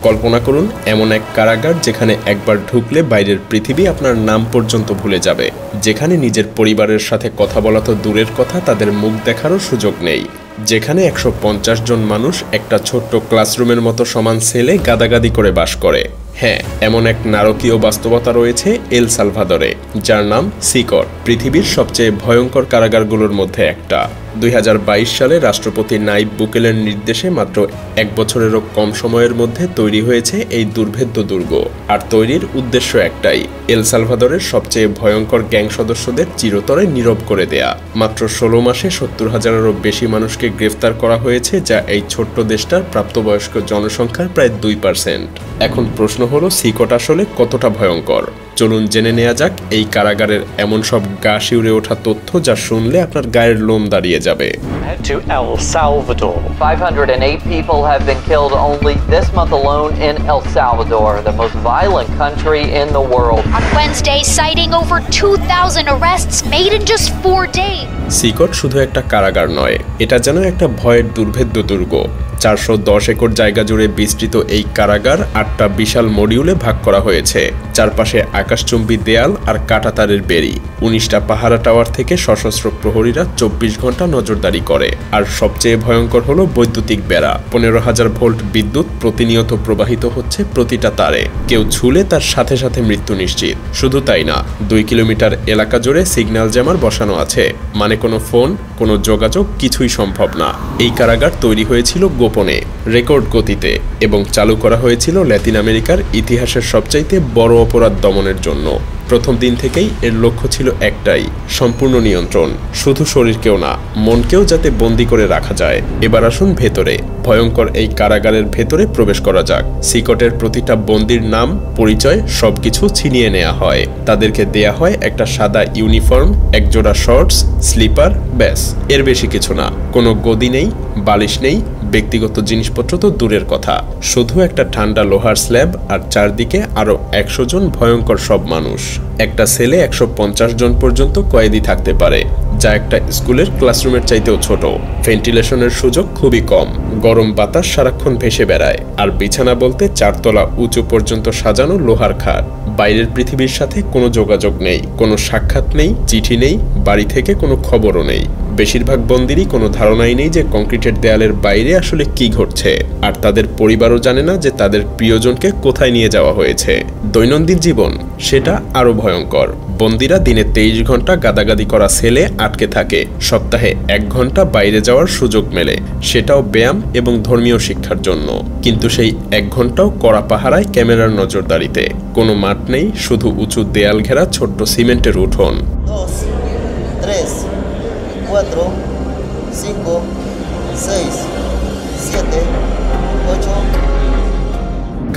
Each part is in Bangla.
কল্পনা করুন এমন এক কারাগার যেখানে একবার ঢুকলে বাইরের পৃথিবী আপনার নাম পর্যন্ত ভুলে যাবে, যেখানে নিজের পরিবারের সাথে কথা বলা তো দূরের কথা, তাদের মুখ দেখারও সুযোগ নেই, যেখানে 150 জন মানুষ একটা ছোট্ট ক্লাসরুমের মতো সমান সেলে গাদাগাদি করে বাস করে। হ্যাঁ, এমন এক নারকীয় বাস্তবতা রয়েছে এল সালভাদরে, যার নাম সিকট, পৃথিবীর সবচেয়ে ভয়ঙ্কর কারাগারগুলোর মধ্যে একটা। 2022 সালে রাষ্ট্রপতি নাইব বুকেলের নির্দেশে মাত্র 1 বছরেরও কম সময়ের মধ্যে তৈরি হয়েছে এই দুর্ভেদ্য দুর্গ। আর তৈরির উদ্দেশ্য একটাই, এল সালভাদরের সবচেয়ে ভয়ঙ্কর গ্যাং সদস্যদের চিরতরে নীরব করে দেয়া। মাত্র 16 মাসে 70,000-এরও বেশি মানুষকে গ্রেফতার করা হয়েছে, যা এই ছোট্ট দেশটার প্রাপ্তবয়স্ক জনসংখ্যার প্রায় 2%। এখন প্রশ্ন হলো, সিকট আসলে কতটা ভয়ঙ্কর? চলুন জেনে নেওয়া যাক এই কারাগারের এমন সব গা শিউরে ওঠা তথ্য যা শুনলে আপনার গায়ের লোম দাঁড়িয়ে যাবে। To El Salvador. 508 people have been killed only this month alone in El Salvador, the most violent country in the world. On Wednesday, citing over 2,000 arrests made in just 4 days. সিকট শুধু একটা কারাগার নয়, এটা যেন একটা ভয়ের দুর্ভেদ্য দুর্গ। 410 একর জায়গা জুড়ে বিস্তৃত এই কারাগার 8টা বিশাল মডিউলে ভাগ করা হয়েছে। চারপাশে আকাশচুম্বী দেয়াল আর কাঁটাতারের বেড়ি, 19টা পাহারা টাওয়ার থেকে সশস্ত্র প্রহরীরা 24 ঘন্টা নজরদারি করে। আর সবচেয়ে ভয়ঙ্কর হলো বৈদ্যুতিক বেড়া। 15,000 ভোল্ট বিদ্যুৎ প্রতিনিয়ত প্রবাহিত হচ্ছে প্রতিটা তারে, কেউ ছুলে তার সাথে সাথে মৃত্যু নিশ্চিত। শুধু তাই না, 2 কিলোমিটার এলাকা জুড়ে সিগন্যাল জ্যামার বসানো আছে, মানে কোনো ফোন, কোনো যোগাযোগ কিছুই সম্ভব না। এই কারাগার তৈরি হয়েছিল গোপনে, রেকর্ড গতিতে, এবং চালু করা হয়েছিল লাতিন আমেরিকার ইতিহাসের সবচাইতে বড় অপরাধ দমনের জন্য। প্রথম দিন থেকেই এর লক্ষ্য ছিল একটাই, সম্পূর্ণ নিয়ন্ত্রণ, শুধু শরীরকেও না, মনকেও যাতে বন্দি করে রাখা যায়। এবার আসুন ভেতরে, ভয়ঙ্কর এই কারাগারের ভেতরে প্রবেশ করা যাক। সিকটের প্রতিটা বন্দির নাম, পরিচয় সবকিছু ছিনিয়ে নেওয়া হয়। তাদেরকে দেয়া হয় একটা সাদা ইউনিফর্ম, একজোড়া শর্টস, স্লিপার, ব্যাস, এর বেশি কিছু না। কোনো গদি নেই, বালিশ নেই, ব্যক্তিগত জিনিসপত্র তো দূরের কথা, শুধু একটা ঠান্ডা লোহার স্ল্যাব আর চারদিকে আরো 100 জন ভয়ঙ্কর সব মানুষ। একটা সেলে 150 জন পর্যন্ত কয়েদি থাকতে পারে, যা একটা স্কুলের ক্লাসরুমের চাইতেও ছোট। ভেন্টিলেশনের সুযোগ খুবই কম, গরম বাতাস সারাক্ষণ ভেসে বেড়ায়। আর বিছানা বলতে 4 তলা উঁচু পর্যন্ত সাজানো লোহার খাট। বাইরের পৃথিবীর সাথে কোনো যোগাযোগ নেই, কোনো সাক্ষাৎ নেই, চিঠি নেই, বাড়ি থেকে কোনো খবরও নেই। বেশিরভাগ বন্দিরই কোনো ধারণাই নেই যে কংক্রিটের দেয়ালের বাইরে আসলে কি ঘটছে, আর তাদের পরিবারও জানে না যে তাদের প্রিয়জনকে কোথায় নিয়ে যাওয়া হয়েছে। দৈনন্দিন জীবন সেটা আরো ভয়ঙ্কর। বন্দিরা দিনে 23 ঘন্টা গাদাগাদি করা সেলে আটকে থাকে, সপ্তাহে 1 ঘন্টা বাইরে যাওয়ার সুযোগ মেলে, সেটাও ব্যায়াম এবং ধর্মীয় শিক্ষার জন্য। কিন্তু সেই 1 ঘন্টাও কড়া পাহারায়, ক্যামেরার নজরদারিতে। কোনো মাঠ নেই, শুধু উঁচু দেয়াল ঘেরা ছোট্ট সিমেন্টের উঠোন। 2, 3, 4, 5, 6, 7, 8।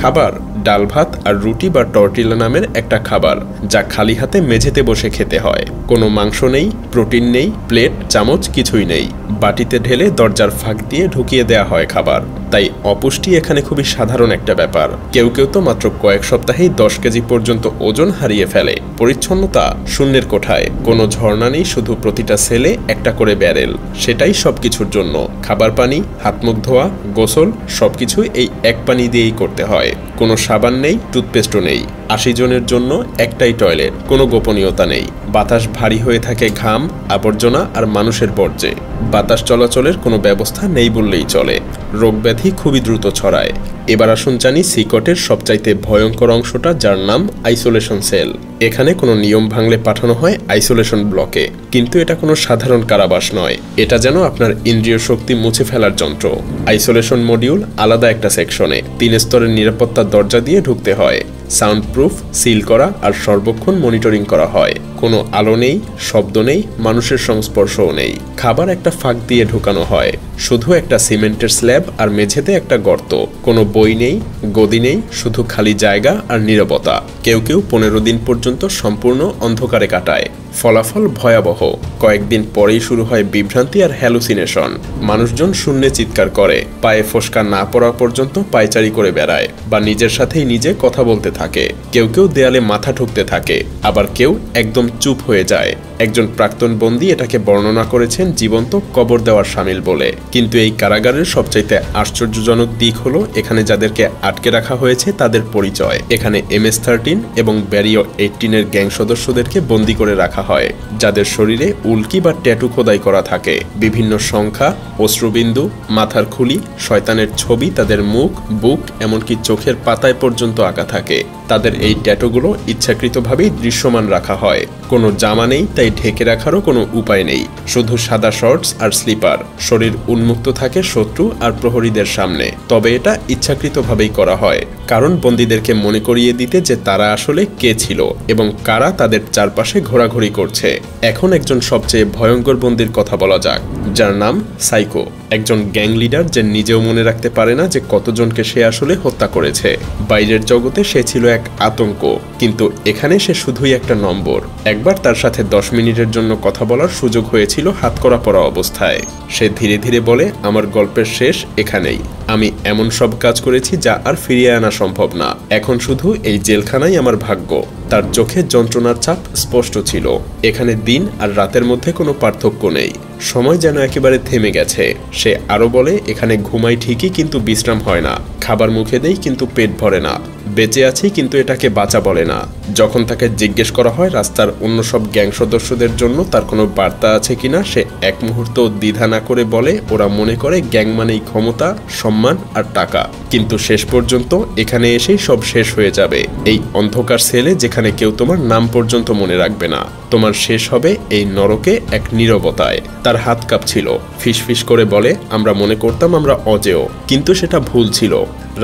খাবার ডাল ভাত আর রুটি বা টর্টিলা নামের একটা খাবার, যা খালি হাতে মেঝেতে বসে খেতে হয়। কোনো মাংস নেই, প্রোটিন নেই, প্লেট চামচ কিছুই নেই। বাটিতে ঢেলে দরজার ফাঁক দিয়ে ঢুকিয়ে দেয়া হয় খাবার। তাই অপুষ্টি এখানে খুবই সাধারণ একটা ব্যাপার। কেউ কেউ তো মাত্র কয়েক সপ্তাহেই 10 কেজি পর্যন্ত ওজন হারিয়ে ফেলে। পরিচ্ছন্নতা শূন্যের কোঠায়, কোনো ঝর্ণা নেই, শুধু প্রতিটা সেলে একটা করে ব্যারেল, সেটাই সবকিছুর জন্য। খাবার পানি, হাত মুখ ধোয়া, গোসল সবকিছুই এই এক পানি দিয়েই করতে হয়। কোনো সাবান নেই, টুথপেস্টও নেই। 80 জনের জন্য একটাই টয়লেট, কোনো গোপনীয়তা নেই। বাতাস ভারী হয়ে থাকে ঘাম, আবর্জনা আর মানুষের বর্জ্যে। বাতাস চলাচলের কোনো ব্যবস্থা নেই বললেই চলে। রোগ ব্যাধি খুবই দ্রুত ছড়ায়। এবার আসুন জানি সিকটের সবচাইতে ভয়ঙ্কর অংশটা, যার নাম আইসোলেশন সেল। এখানে কোনো নিয়ম ভাঙলে পাঠানো হয় আইসোলেশন ব্লকে। কিন্তু এটা কোনো সাধারণ কারাবাস নয়, এটা যেন আপনার ইন্দ্রিয় শক্তি মুছে ফেলার যন্ত্র। আইসোলেশন মডিউল আলাদা একটা সেকশনে 3 স্তরের নিরাপত্তা দরজা দিয়ে ঢুকতে হয়। সাউন্ড প্রুফ, সিল করা আর সর্বক্ষণ মনিটরিং করা হয়। কোনো আলো নেই, শব্দ নেই, মানুষের সংস্পর্শও নেই। খাবার একটা ফাঁক দিয়ে ঢুকানো হয়, শুধু একটা সিমেন্টের স্ল্যাব আর মেঝেতে একটা গর্ত। কোনো বই নেই, গদি নেই, শুধু খালি জায়গা আর নীরবতা। কেউ কেউ 15 দিন পর্যন্ত সম্পূর্ণ অন্ধকারে কাটায়। ফলাফল ভয়াবহ। কয়েকদিন পরেই শুরু হয় বিভ্রান্তি আর হ্যালুসিনেশন। মানুষজন শূন্যে চিৎকার করে, পায়ে ফোস্কা না পড়া পর্যন্ত পায়চারি করে বেড়ায়, বা নিজের সাথেই নিজে কথা বলতে থাকে। কেউ কেউ দেয়ালে মাথা ঠুকতে থাকে, আবার কেউ একদম চুপ হয়ে যায়। একজন প্রাক্তন বন্দী এটাকে বর্ণনা করেছেন জীবন্ত কবর দেওয়ার শামিল বলে। কিন্তু এই কারাগারের সবচাইতে আশ্চর্যজনক দিক হলো এখানে যাদেরকে আটকে রাখা হয়েছে তাদের পরিচয়। এখানে MS-13 এবং ব্যারিও 18-এর গ্যাং সদস্যদেরকে বন্দী করে রাখা হয়, যাদের শরীরে উল্কি বা ট্যাটু খোদাই করা থাকে। বিভিন্ন সংখ্যা, অশ্রুবিন্দু, মাথার খুলি, শয়তানের ছবি, তাদের মুখ, বুক, এমনকি চোখের পাতায় পর্যন্ত আঁকা থাকে। তাদের এই ট্যাটুগুলো ইচ্ছাকৃতভাবেই দৃশ্যমান রাখা হয়। কোনো জামা নেই, তাই ঢেকে রাখারও কোনো উপায় নেই। শুধু সাদা শর্টস আর স্লিপার। শরীর উন্মুক্ত থাকে শত্রু আর প্রহরীদের সামনে। তবে এটা ইচ্ছাকৃতভাবেই করা হয়, কারণ বন্দীদেরকে মনে করিয়ে দিতে যে তারা আসলে কে ছিল এবং কারা তাদের চারপাশে ঘোরাঘুরি করছে। এখন একজন সবচেয়ে ভয়ঙ্কর বন্দীর কথা বলা যাক, যার নাম সাইকো। একজন গ্যাং লিডার যে নিজেও মনে রাখতে পারে না যে কতজনকে সে আসলে হত্যা করেছে। বাইরের জগতে সে ছিল এক আতঙ্ক, কিন্তু এখানে সে শুধুই একটা নম্বর। একবার তার সাথে 10 মিনিটের জন্য কথা বলার সুযোগ হয়েছিল হাতকড়া পরা অবস্থায়। সে ধীরে ধীরে বলে, আমার গল্পের শেষ এখানেই। আমি এমন সব কাজ করেছি যা আর ফিরিয়ে আনা সম্ভব না। এখন শুধু এই জেলখানাই আমার ভাগ্য। তার চোখে যন্ত্রণার ছাপ স্পষ্ট ছিল। এখানে দিন আর রাতের মধ্যে কোনো পার্থক্য নেই। সময় যেন একেবারে থেমে গেছে। সে আরো বলে, এখানে ঘুমাই ঠিকই, কিন্তু বিশ্রাম হয় না। খাবার মুখে দেই, কিন্তু পেট ভরে না। বেঁচে আছি, কিন্তু এটাকে বাঁচা বলে না। যখন তাকে জিজ্ঞেস করা হয় রাস্তার অন্য সব গ্যাং সদস্যদের জন্য তার কোনো বার্তা আছে কিনা, সে এক মুহূর্ত দ্বিধা না করে বলে, ওরা মনে করে গ্যাং মানেই ক্ষমতা, সম্মান আর টাকা। কিন্তু শেষ পর্যন্ত এখানে এসেই সব শেষ হয়ে যাবে। এই অন্ধকার সেলে যেখানে কেউ তোমার নাম পর্যন্ত মনে রাখবে না। তোমার শেষ হবে এই নরকে এক নীরবতায়। তার হাত কাঁপছিল। ফিসফিস করে বলে, আমরা মনে করতাম আমরা অজেয়, কিন্তু সেটা ভুল ছিল।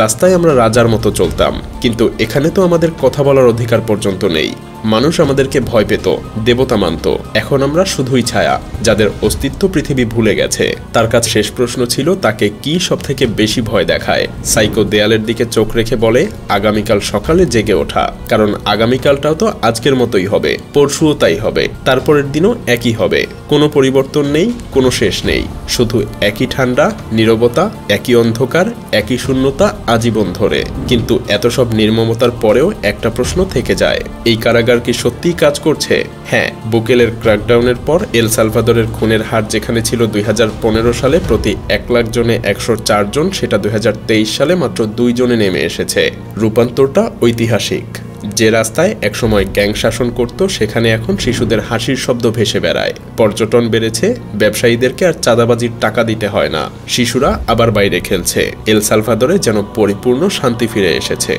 রাস্তায় আমরা রাজার মতো চলতাম, কিন্তু এখানে তো আমাদের কথা বলার অধিকার পর্যন্ত নেই। মানুষ আমাদেরকে ভয় পেত, দেবতা মানত। এখন আমরা শুধুই ছায়া, যাদের অস্তিত্ব পৃথিবী ভুলে গেছে। তার কাছে শেষ প্রশ্ন ছিল, তাকে কি সব থেকে বেশি ভয় দেখায়? সাইকো দেয়ালের দিকে চোখ রেখে বলে, আগামীকাল সকালে জেগে ওঠা। কারণ আগামীকালটাও তো আজকের মতোই হবে, পরশুও তাই হবে, তারপরের দিনও একই হবে। কোনো পরিবর্তন নেই, কোনো শেষ নেই। শুধু একই ঠান্ডা, নীরবতা, একই অন্ধকার, একই শূন্যতা আজীবন ধরে। কিন্তু এত সব নির্মমতার পরেও একটা প্রশ্ন থেকে যায়, এই কারাগার কি সত্যিই কাজ করছে? হ্যাঁ, বুকেলের ক্র্যাকডাউনের পর এল সালভাদরের খুনের হার যেখানে ছিল 2015 সালে প্রতি 1 লাখ জনে 104 জন, সেটা 2023 সালে মাত্র 2 জনে নেমে এসেছে। রূপান্তরটা ঐতিহাসিক। যে রাস্তায় একসময় গ্যাং শাসন করত, সেখানে এখন শিশুদের হাসির শব্দ ভেসে বেড়ায়। পর্যটন বেড়েছে, ব্যবসায়ীদেরকে আর চাঁদাবাজির টাকা দিতে হয় না। শিশুরা আবার বাইরে খেলছে। এল সালভাদরে যেন পরিপূর্ণ শান্তি ফিরে এসেছে।